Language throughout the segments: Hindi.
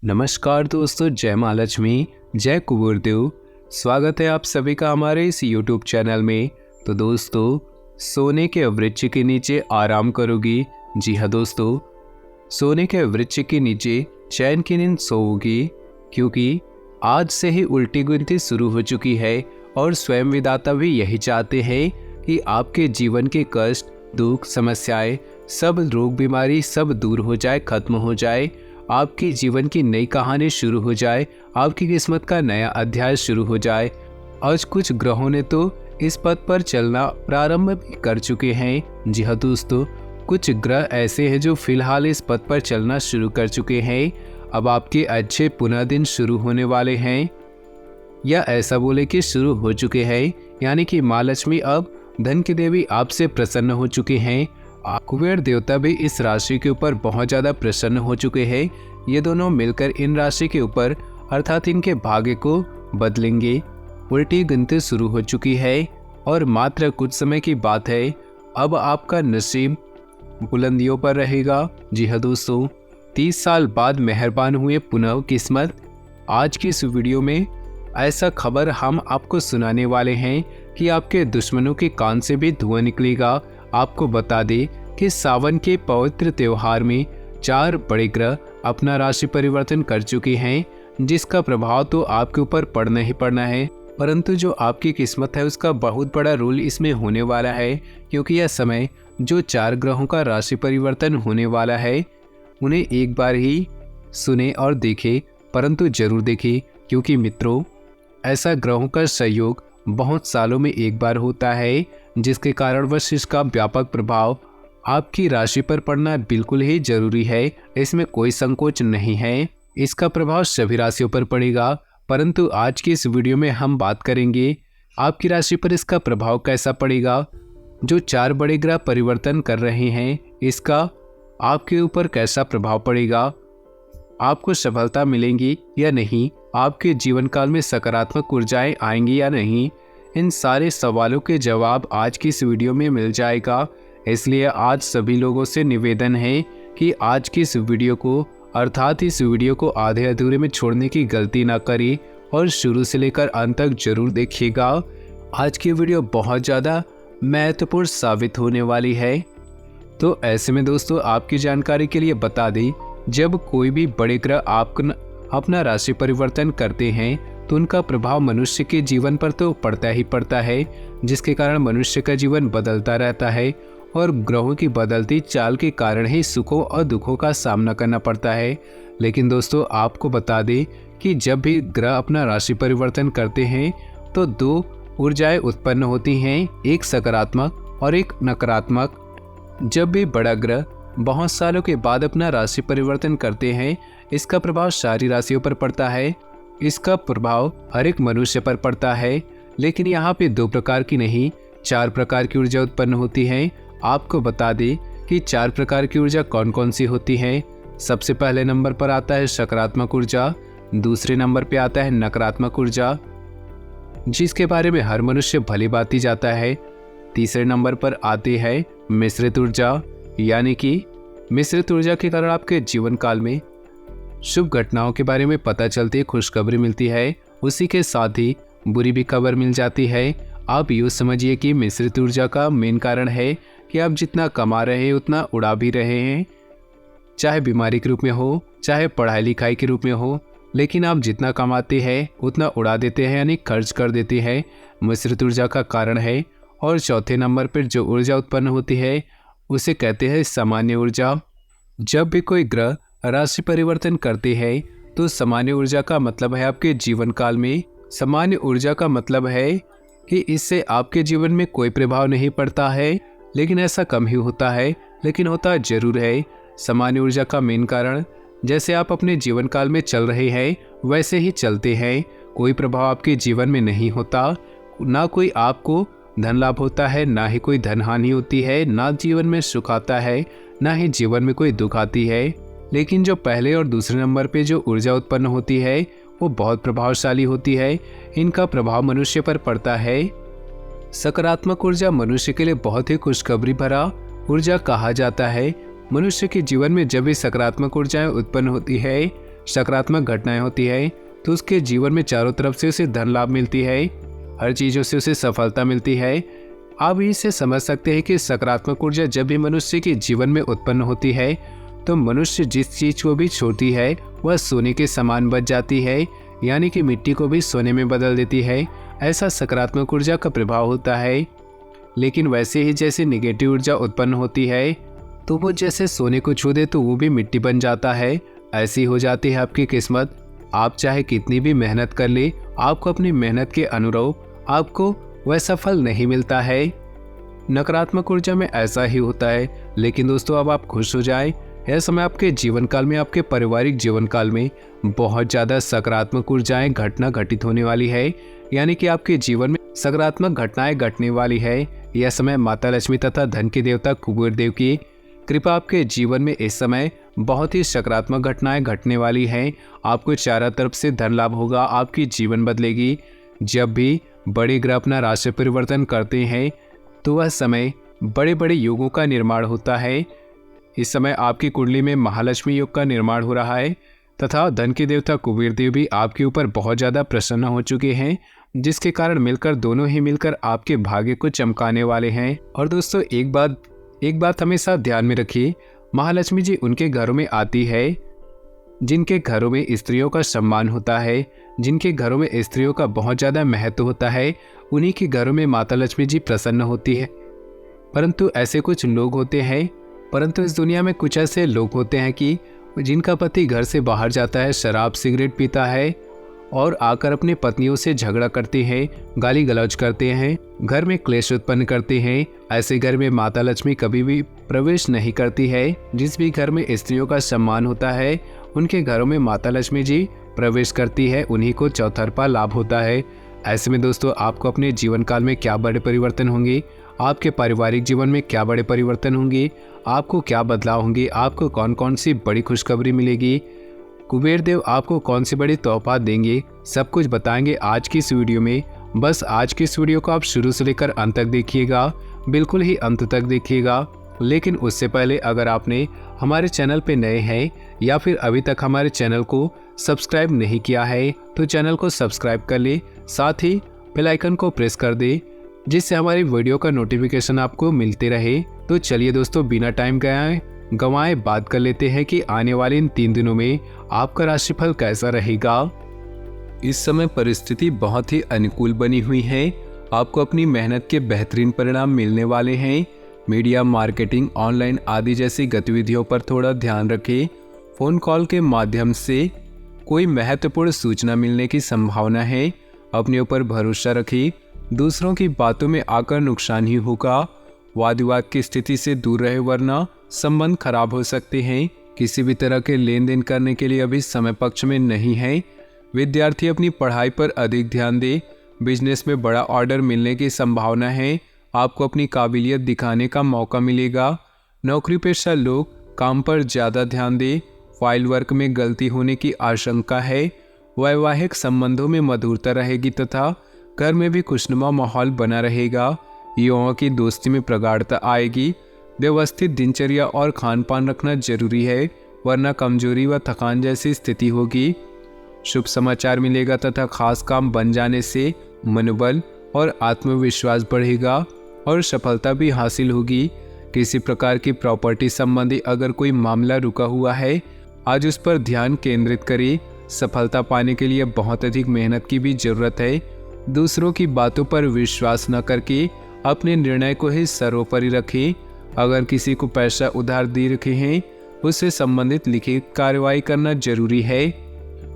नमस्कार दोस्तों, जय माँ लक्ष्मी, जय कुबेरदेव। स्वागत है आप सभी का हमारे इस YouTube चैनल में। तो दोस्तों, सोने के वृक्ष के नीचे आराम करोगी? जी हाँ दोस्तों, सोने के वृक्ष के नीचे चैन की नींद सोओगी, क्योंकि आज से ही उल्टी गिनती शुरू हो चुकी है और स्वयं विधाता भी यही चाहते हैं कि आपके जीवन के कष्ट, दुख, समस्याएं, सब रोग बीमारी सब दूर हो जाए, खत्म हो जाए, आपके जीवन की नई कहानी शुरू हो जाए, आपकी किस्मत का नया अध्याय शुरू हो जाए। आज कुछ ग्रहों ने तो इस पथ पर चलना प्रारंभ भी कर चुके हैं। जी हाँ दोस्तों, कुछ ग्रह ऐसे हैं जो फिलहाल इस पथ पर चलना शुरू कर चुके हैं। अब आपके अच्छे पुनः दिन शुरू होने वाले हैं, या ऐसा बोले कि शुरू हो चुके हैं। यानी कि माँ लक्ष्मी अब धन की देवी आपसे प्रसन्न हो चुके हैं। कुबेर देवता भी इस राशि के ऊपर बहुत ज़्यादा प्रसन्न हो चुके हैं। ये दोनों मिलकर इन राशि के ऊपर अर्थात इनके भाग्य को बदलेंगे। उल्टी गिनती शुरू हो चुकी है और मात्र कुछ समय की बात है, अब आपका नसीब बुलंदियों पर रहेगा। जी हाँ दोस्तों, 30 साल बाद मेहरबान हुए पुनः किस्मत। आज की इस वीडियो में ऐसा खबर हम आपको सुनाने वाले हैं कि आपके दुश्मनों के कान से भी धुआं निकलेगा। आपको बता दें कि सावन के पवित्र त्योहार में 4 बड़े ग्रह अपना राशि परिवर्तन कर चुके हैं, जिसका प्रभाव तो आपके ऊपर पड़ना ही पड़ना है। परंतु जो आपकी किस्मत है उसका बहुत बड़ा रोल इसमें होने वाला है, क्योंकि यह समय जो 4 ग्रहों का राशि परिवर्तन होने वाला है उन्हें एक बार ही सुने और देखे, परंतु जरूर देखें, क्योंकि मित्रों ऐसा ग्रहों का संयोग बहुत सालों में एक बार होता है, जिसके कारण वश इसका व्यापक प्रभाव आपकी राशि पर पड़ना बिल्कुल ही जरूरी है। इसमें कोई संकोच नहीं है। इसका प्रभाव सभी राशियों पर पड़ेगा, परंतु आज की इस वीडियो में हम बात करेंगे आपकी राशि पर इसका प्रभाव कैसा पड़ेगा। जो 4 बड़े ग्रह परिवर्तन कर रहे हैं, इसका आपके ऊपर कैसा प्रभाव पड़ेगा, आपको सफलता मिलेंगी या नहीं, आपके जीवन काल में सकारात्मक ऊर्जाएं आएंगी या नहीं, इन सारे सवालों के जवाब आज की इस वीडियो में मिल जाएगा। इसलिए आज सभी लोगों से निवेदन है कि आज की इस वीडियो को अर्थात इस वीडियो को आधे अधूरे में छोड़ने की गलती ना करें और शुरू से लेकर अंत तक जरूर देखिएगा। आज की वीडियो बहुत ज़्यादा महत्वपूर्ण साबित होने वाली है। तो ऐसे में दोस्तों, आपकी जानकारी के लिए बता दें, जब कोई भी बड़े ग्रह अपना राशि परिवर्तन करते हैं तो उनका प्रभाव मनुष्य के जीवन पर तो पड़ता ही पड़ता है, जिसके कारण मनुष्य का जीवन बदलता रहता है और ग्रहों की बदलती चाल के कारण ही सुखों और दुखों का सामना करना पड़ता है। लेकिन दोस्तों, आपको बता दें कि जब भी ग्रह अपना राशि परिवर्तन करते हैं तो 2 ऊर्जाएं उत्पन्न होती हैं, एक सकारात्मक और एक नकारात्मक। जब भी बड़ा ग्रह बहुत सालों के बाद अपना राशि परिवर्तन करते हैं, इसका प्रभाव सारी राशियों पर पड़ता है। इसका प्रभाव हर एक मनुष्य पर पड़ता है, लेकिन यहाँ पे 2 प्रकार की नहीं 4 प्रकार की ऊर्जा उत्पन्न होती है। आपको बता दें कि 4 प्रकार की ऊर्जा कौन कौन सी होती है। सबसे पहले नंबर पर आता है सकारात्मक ऊर्जा, दूसरे नंबर पे आता है नकारात्मक ऊर्जा, जिसके बारे में हर मनुष्य भली भांति जाता है। तीसरे नंबर पर आती है मिश्रित ऊर्जा, यानी कि मिश्रित ऊर्जा के कारण आपके जीवन काल में शुभ घटनाओं के बारे में पता चलती है, खुशखबरी मिलती है, उसी के साथ ही बुरी भी खबर मिल जाती है। आप यूँ समझिए कि मिश्रित ऊर्जा का मेन कारण है कि आप जितना कमा रहे हैं उतना उड़ा भी रहे हैं, चाहे बीमारी के रूप में हो, चाहे पढ़ाई लिखाई के रूप में हो, लेकिन आप जितना कमाते हैं उतना उड़ा देते हैं, यानी खर्च कर देते हैं। मिश्रित ऊर्जा का कारण है। और चौथे नंबर पर जो ऊर्जा उत्पन्न होती है उसे कहते हैं सामान्य ऊर्जा। जब भी कोई ग्रह राशि परिवर्तन करते हैं तो सामान्य ऊर्जा का मतलब है आपके जीवन काल में, सामान्य ऊर्जा का मतलब है कि इससे आपके जीवन में कोई प्रभाव नहीं पड़ता है, लेकिन ऐसा कम ही होता है, लेकिन होता जरूर है। सामान्य ऊर्जा का मेन कारण, जैसे आप अपने जीवन काल में चल रहे हैं वैसे ही चलते हैं, कोई प्रभाव आपके जीवन में नहीं होता, ना कोई आपको धन लाभ होता है, ना ही कोई धन हानि होती है, ना जीवन में सुख आता है, ना ही जीवन में कोई दुख आती है। लेकिन जो पहले और दूसरे नंबर पे जो ऊर्जा उत्पन्न होती है वो बहुत प्रभावशाली होती है। इनका प्रभाव मनुष्य पर पड़ता है। सकारात्मक ऊर्जा मनुष्य के लिए बहुत ही खुशखबरी भरा ऊर्जा कहा जाता है। मनुष्य के जीवन में जब भी सकारात्मक ऊर्जाएं उत्पन्न होती है, सकारात्मक घटनाएं होती है तो उसके जीवन में चारों तरफ से उसे धन लाभ मिलती है, हर चीज़ों से उसे सफलता मिलती है। आप इससे समझ सकते हैं कि सकारात्मक ऊर्जा जब भी मनुष्य के जीवन में उत्पन्न होती है तो मनुष्य जिस चीज़ को भी छोड़ती है वह सोने के समान बच जाती है, यानी कि मिट्टी को भी सोने में बदल देती है। ऐसा सकारात्मक ऊर्जा का प्रभाव होता है। लेकिन वैसे ही जैसे नेगेटिव ऊर्जा उत्पन्न होती है तो वो जैसे सोने को छू दे तो वो भी मिट्टी बन जाता है। ऐसी हो जाती है आपकी किस्मत। आप चाहे कितनी भी मेहनत कर ले, आपको अपनी मेहनत के अनुरूप आपको वैसा फल नहीं मिलता है। नकारात्मक ऊर्जा में ऐसा ही होता है। लेकिन दोस्तों अब आप खुश हो जाएं, यह समय आपके जीवन काल में, आपके पारिवारिक जीवन काल में बहुत ज़्यादा सकारात्मक ऊर्जाएं घटना घटित होने वाली है, यानी कि आपके जीवन में सकारात्मक घटनाएं घटने वाली है। यह समय माता लक्ष्मी तथा धन के देवता कुबेर देव की कृपा आपके जीवन में इस समय बहुत ही सकारात्मक घटनाएं घटने वाली हैं। आपको चारों तरफ से धन लाभ होगा, आपकी जीवन बदलेगी। जब भी बड़े ग्रह अपना राशि परिवर्तन करते हैं तो वह समय बड़े बड़े योगों का निर्माण होता है। इस समय आपकी कुंडली में महालक्ष्मी योग का निर्माण हो रहा है तथा धन के देवता कुबेर देव भी आपके ऊपर बहुत ज़्यादा प्रसन्न हो चुके हैं, जिसके कारण मिलकर दोनों ही मिलकर आपके भाग्य को चमकाने वाले हैं। और दोस्तों एक बात हमेशा ध्यान में रखिए, महालक्ष्मी जी उनके घरों में आती है जिनके घरों में स्त्रियों का सम्मान होता है, जिनके घरों में स्त्रियों का बहुत ज़्यादा महत्व होता है, उन्हीं के घरों में माता लक्ष्मी जी प्रसन्न होती है। परंतु ऐसे कुछ लोग होते हैं, परंतु इस दुनिया में कुछ ऐसे लोग होते हैं कि जिनका पति घर से बाहर जाता है, शराब सिगरेट पीता है और आकर अपनी पत्नियों से झगड़ा करते हैं, गाली गलौज करते हैं, घर में क्लेश उत्पन्न करते हैं। ऐसे घर में माता लक्ष्मी कभी भी प्रवेश नहीं करती है। जिस भी घर में स्त्रियों का सम्मान होता है उनके घरों में माता लक्ष्मी जी प्रवेश करती है, उन्हीं को चौतरफा लाभ होता है। ऐसे में दोस्तों आपको अपने जीवन काल में क्या बड़े परिवर्तन होंगे, आपके पारिवारिक जीवन में क्या बड़े परिवर्तन होंगे, आपको क्या बदलाव होंगे, आपको कौन कौन सी बड़ी खुशखबरी मिलेगी, कुबेर देव आपको कौन सी बड़ी तोहफा देंगे, सब कुछ बताएंगे आज की इस वीडियो में। बस आज की इस वीडियो को आप शुरू से लेकर अंत तक देखिएगा, बिल्कुल ही अंत तक देखिएगा। लेकिन उससे पहले अगर आपने हमारे चैनल पे नए हैं या फिर अभी तक हमारे चैनल को सब्सक्राइब नहीं किया है तो चैनल को सब्सक्राइब कर ले, साथ ही बेल आइकन को प्रेस कर दे जिससे हमारी वीडियो का नोटिफिकेशन आपको मिलते रहे। तो चलिए दोस्तों बिना टाइम गंवाए बात कर लेते हैं कि आने वाले इन 3 दिनों में आपका राशिफल कैसा रहेगा। इस समय परिस्थिति बहुत ही अनुकूल बनी हुई है। आपको अपनी मेहनत के बेहतरीन परिणाम मिलने वाले हैं। मीडिया, मार्केटिंग, ऑनलाइन आदि जैसी गतिविधियों पर थोड़ा ध्यान रखें। फ़ोन कॉल के माध्यम से कोई महत्वपूर्ण सूचना मिलने की संभावना है। अपने ऊपर भरोसा रखें, दूसरों की बातों में आकर नुकसान ही होगा। वाद विवाद की स्थिति से दूर रहे वरना संबंध खराब हो सकते हैं। किसी भी तरह के लेन देन करने के लिए अभी समय पक्ष में नहीं है। विद्यार्थी अपनी पढ़ाई पर अधिक ध्यान दे। बिजनेस में बड़ा ऑर्डर मिलने की संभावना है। आपको अपनी काबिलियत दिखाने का मौका मिलेगा। नौकरी पेशा लोग काम पर ज़्यादा ध्यान दें। फाइल वर्क में गलती होने की आशंका है। वैवाहिक संबंधों में मधुरता रहेगी तथा घर में भी खुशनुमा माहौल बना रहेगा। युवाओं की दोस्ती में प्रगाढ़ता आएगी। व्यवस्थित दिनचर्या और खान पान रखना जरूरी है वरना कमजोरी व थकान जैसी स्थिति होगी। शुभ समाचार मिलेगा तथा खास काम बन जाने से मनोबल और आत्मविश्वास बढ़ेगा और सफलता भी हासिल होगी। किसी प्रकार की प्रॉपर्टी संबंधी अगर कोई मामला रुका हुआ है आज उस पर ध्यान केंद्रित करें। सफलता पाने के लिए बहुत अधिक मेहनत की भी जरूरत है। दूसरों की बातों पर विश्वास न करके अपने निर्णय को ही सर्वोपरि रखें। अगर किसी को पैसा उधार दे रखे हैं उससे संबंधित लिखित कार्रवाई करना जरूरी है।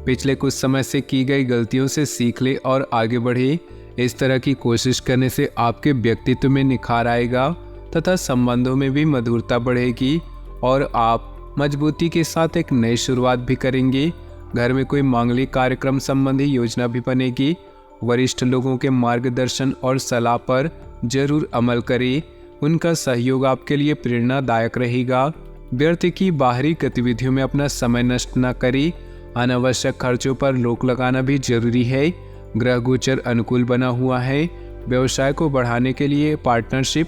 पिछले कुछ समय से की गई गलतियों से सीख ले और आगे बढ़े। इस तरह की कोशिश करने से आपके व्यक्तित्व में निखार आएगा तथा संबंधों में भी मधुरता बढ़ेगी और आप मजबूती के साथ एक नई शुरुआत भी करेंगे। घर में कोई मांगलिक कार्यक्रम संबंधी योजना भी बनेगी। वरिष्ठ लोगों के मार्गदर्शन और सलाह पर जरूर अमल करें। उनका सहयोग आपके लिए प्रेरणादायक रहेगा। व्यर्थ की बाहरी गतिविधियों में अपना समय नष्ट न करें। अनावश्यक खर्चों पर रोक लगाना भी जरूरी है। ग्रह गोचर अनुकूल बना हुआ है। व्यवसाय को बढ़ाने के लिए पार्टनरशिप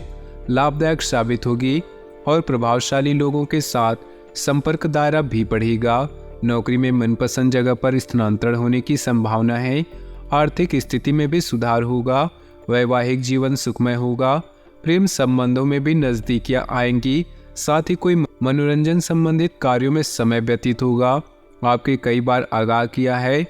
लाभदायक साबित होगी और प्रभावशाली लोगों के साथ संपर्क दायरा भी बढ़ेगा। नौकरी में मनपसंद जगह पर स्थानांतरण होने की संभावना है। आर्थिक स्थिति में भी सुधार होगा। वैवाहिक जीवन सुखमय होगा। प्रेम संबंधों में भी नजदीकियां आएंगी। साथ ही कोई मनोरंजन संबंधित कार्यों में समय व्यतीत होगा। आपके कई बार आगाह किया है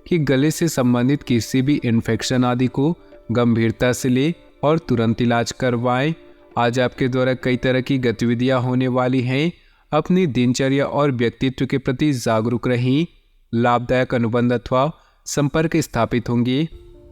कि गले से संबंधित किसी भी इन्फेक्शन आदि को गंभीरता से ले और तुरंत इलाज करवाएं। आज आपके द्वारा कई तरह की गतिविधियां होने वाली हैं। अपनी दिनचर्या और व्यक्तित्व के प्रति जागरूक रहें। लाभदायक अनुबंध अथवा संपर्क स्थापित होंगे।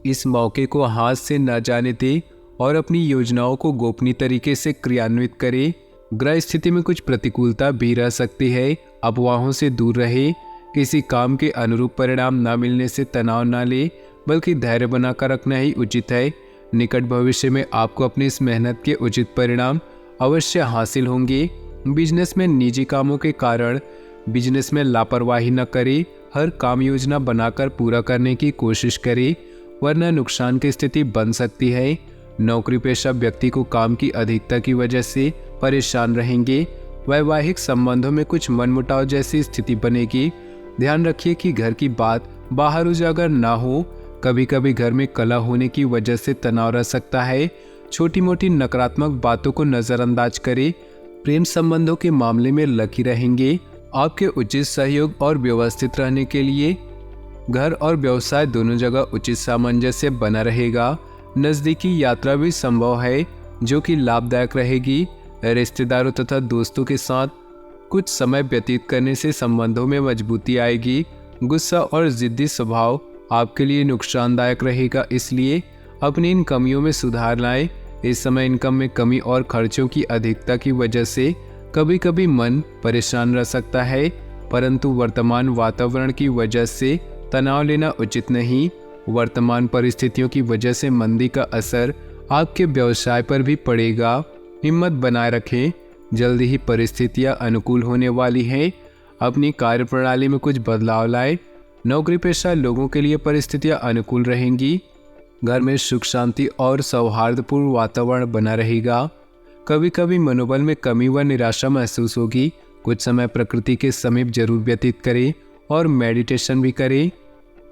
इस मौके को हाथ से न जाने दें और अपनी योजनाओं को गोपनीय तरीके से क्रियान्वित करें। ग्रह स्थिति में कुछ प्रतिकूलता भी रह सकती है। अफवाहों से दूर रहे। किसी काम के अनुरूप परिणाम न मिलने से तनाव न ले, बल्कि धैर्य बनाकर रखना ही उचित है। निकट भविष्य में आपको अपनी इस मेहनत के उचित परिणाम अवश्य हासिल होंगे। बिजनेस में निजी कामों के कारण बिजनेस में लापरवाही न करें। हर काम योजना बनाकर पूरा करने की कोशिश करें, वरना नुकसान की स्थिति बन सकती है। नौकरी पेशा व्यक्ति को काम की अधिकता की वजह से परेशान रहेंगे। वैवाहिक संबंधों में कुछ मनमुटाव जैसी स्थिति बनेगी। ध्यान रखिए कि घर की बात बाहर उजागर ना हो। कभी कभी घर में कलह होने की वजह से तनाव रह सकता है। छोटी मोटी नकारात्मक बातों को नजरअंदाज करें। प्रेम संबंधों के मामले में लकी रहेंगे। आपके उचित सहयोग और व्यवस्थित रहने के लिए घर और व्यवसाय दोनों जगह उचित सामंजस्य बना रहेगा। नजदीकी यात्रा भी संभव है, जो कि लाभदायक रहेगी। रिश्तेदारों तथा दोस्तों के साथ कुछ समय व्यतीत करने से संबंधों में मजबूती आएगी। गुस्सा और जिद्दी स्वभाव आपके लिए नुकसानदायक रहेगा, इसलिए अपनी इन कमियों में सुधार लाएं। इस समय इनकम में कमी और खर्चों की अधिकता की वजह से कभी कभी मन परेशान रह सकता है, परंतु वर्तमान वातावरण की वजह से तनाव लेना उचित नहीं। वर्तमान परिस्थितियों की वजह से मंदी का असर आपके व्यवसाय पर भी पड़ेगा। हिम्मत बनाए रखें। जल्दी ही परिस्थितियां अनुकूल होने वाली हैं। अपनी कार्यप्रणाली में कुछ बदलाव लाएं। नौकरी पेशा लोगों के लिए परिस्थितियां अनुकूल रहेंगी। घर में सुख शांति और सौहार्दपूर्ण वातावरण बना रहेगा। कभी कभी मनोबल में कमी व निराशा महसूस होगी। कुछ समय प्रकृति के समीप जरूर व्यतीत करें और मेडिटेशन भी करें।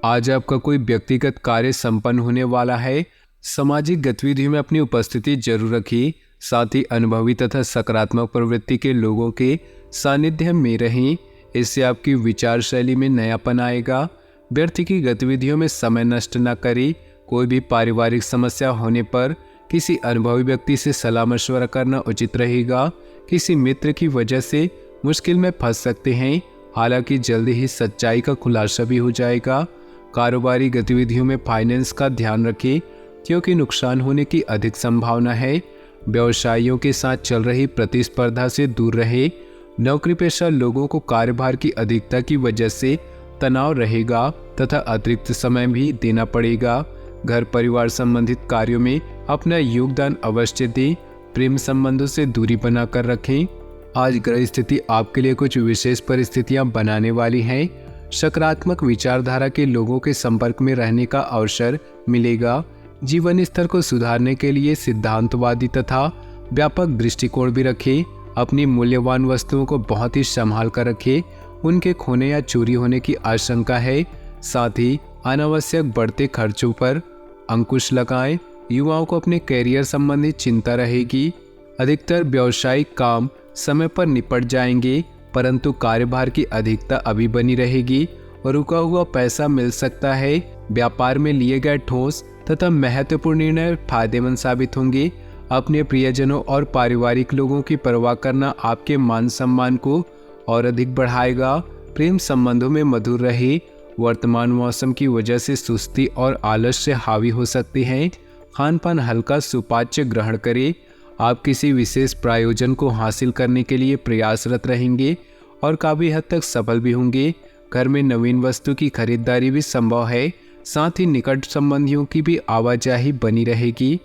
आज आपका कोई व्यक्तिगत कार्य संपन्न होने वाला है। सामाजिक गतिविधियों में अपनी उपस्थिति जरूर रखिए। साथ ही अनुभवी तथा सकारात्मक प्रवृत्ति के लोगों के सानिध्य में रहें। इससे आपकी विचार शैली में नयापन आएगा। व्यर्थ की गतिविधियों में समय नष्ट न करें। कोई भी पारिवारिक समस्या होने पर किसी अनुभवी व्यक्ति से सलाह मशवरा करना उचित रहेगा। किसी मित्र की वजह से मुश्किल में फंस सकते हैं, हालांकि जल्दी ही सच्चाई का खुलासा भी हो जाएगा। कारोबारी गतिविधियों में फाइनेंस का ध्यान रखें, क्योंकि नुकसान होने की अधिक संभावना है। व्यवसायियों के साथ चल रही प्रतिस्पर्धा से दूर रहे। नौकरी पेशा लोगों को कार्यभार की अधिकता की वजह से तनाव रहेगा तथा अतिरिक्त समय भी देना पड़ेगा। घर परिवार संबंधित कार्यों में अपना योगदान अवश्य दें। प्रेम संबंधों से दूरी बनाकर रखें। आज ग्रह स्थिति आपके लिए कुछ विशेष परिस्थितियां बनाने वाली हैं। सकारात्मक विचारधारा के लोगों के संपर्क में रहने का अवसर मिलेगा। जीवन स्तर को सुधारने के लिए सिद्धांतवादी तथा व्यापक दृष्टिकोण भी रखें। अपनी मूल्यवान वस्तुओं को बहुत ही संभाल कर रखें। उनके खोने या चोरी होने की आशंका है। साथ ही अनावश्यक बढ़ते खर्चों पर अंकुश लगाएं। युवाओं को अपने कैरियर संबंधी चिंता रहेगी। अधिकतर व्यावसायिक काम समय पर निपट जाएंगे, परंतु कार्यभार की अधिकता अभी बनी रहेगी और रुका हुआ पैसा मिल सकता है। व्यापार में लिए गए ठोस तथा महत्वपूर्ण निर्णय फायदेमंद साबित होंगे। अपने प्रियजनों और पारिवारिक लोगों की परवाह करना आपके मान सम्मान को और अधिक बढ़ाएगा। प्रेम संबंधों में मधुर रहे। वर्तमान मौसम की वजह से सुस्ती और आलस्य हावी हो सकती है। खान पान हल्का सुपाच्य ग्रहण करें। आप किसी विशेष प्रयोजन को हासिल करने के लिए प्रयासरत रहेंगे और काफ़ी हद तक सफल भी होंगे। घर में नवीन वस्तु की खरीदारी भी संभव है। साथ ही निकट संबंधियों की भी आवाजाही बनी रहेगी।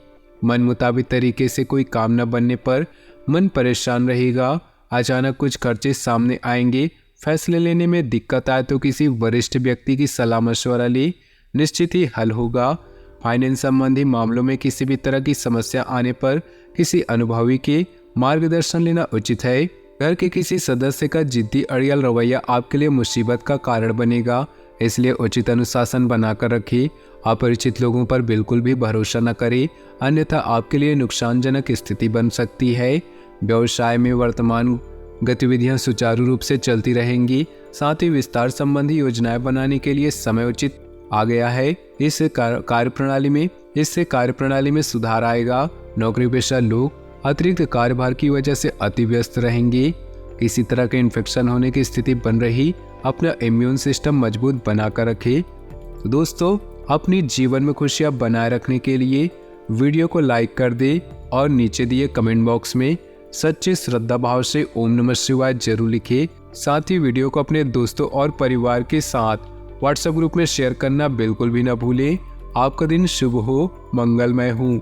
मन मुताबिक तरीके से कोई काम न बनने पर मन परेशान रहेगा। अचानक कुछ खर्चे सामने आएंगे। फैसले लेने में दिक्कत आए तो किसी वरिष्ठ व्यक्ति की सलाह मशवरा ले, निश्चित ही हल होगा। फाइनेंस संबंधी मामलों में किसी भी तरह की समस्या आने पर किसी अनुभवी के मार्गदर्शन लेना उचित है। घर के किसी सदस्य का जिद्दी अड़ियल रवैया आपके लिए मुसीबत का कारण बनेगा, इसलिए उचित अनुशासन बनाकर रखें। अपरिचित लोगों पर बिल्कुल भी भरोसा न करें, अन्यथा आपके लिए नुकसानजनक स्थिति बन सकती है। व्यवसाय में वर्तमान गतिविधियां सुचारू रूप से चलती रहेंगी। साथ ही विस्तार संबंधी योजनाएं बनाने के लिए समय उचित आ गया है। इससे कार्यप्रणाली में सुधार आएगा। नौकरी पेशा लोग अतिरिक्त कार्यभार की वजह से अति व्यस्त रहेंगे। किसी तरह के इन्फेक्शन होने की स्थिति बन रही, अपना इम्यून सिस्टम मजबूत बनाकर रखें। तो दोस्तों, अपनी जीवन में खुशियां बनाए रखने के लिए वीडियो को लाइक कर दे और नीचे दिए कमेंट बॉक्स में सच्चे श्रद्धा भाव से ओम नमः शिवाय जरूर लिखें। साथ ही वीडियो को अपने दोस्तों और परिवार के साथ व्हाट्सएप ग्रुप में शेयर करना बिल्कुल भी न भूलें। आपका दिन शुभ हो, मंगलमय हो।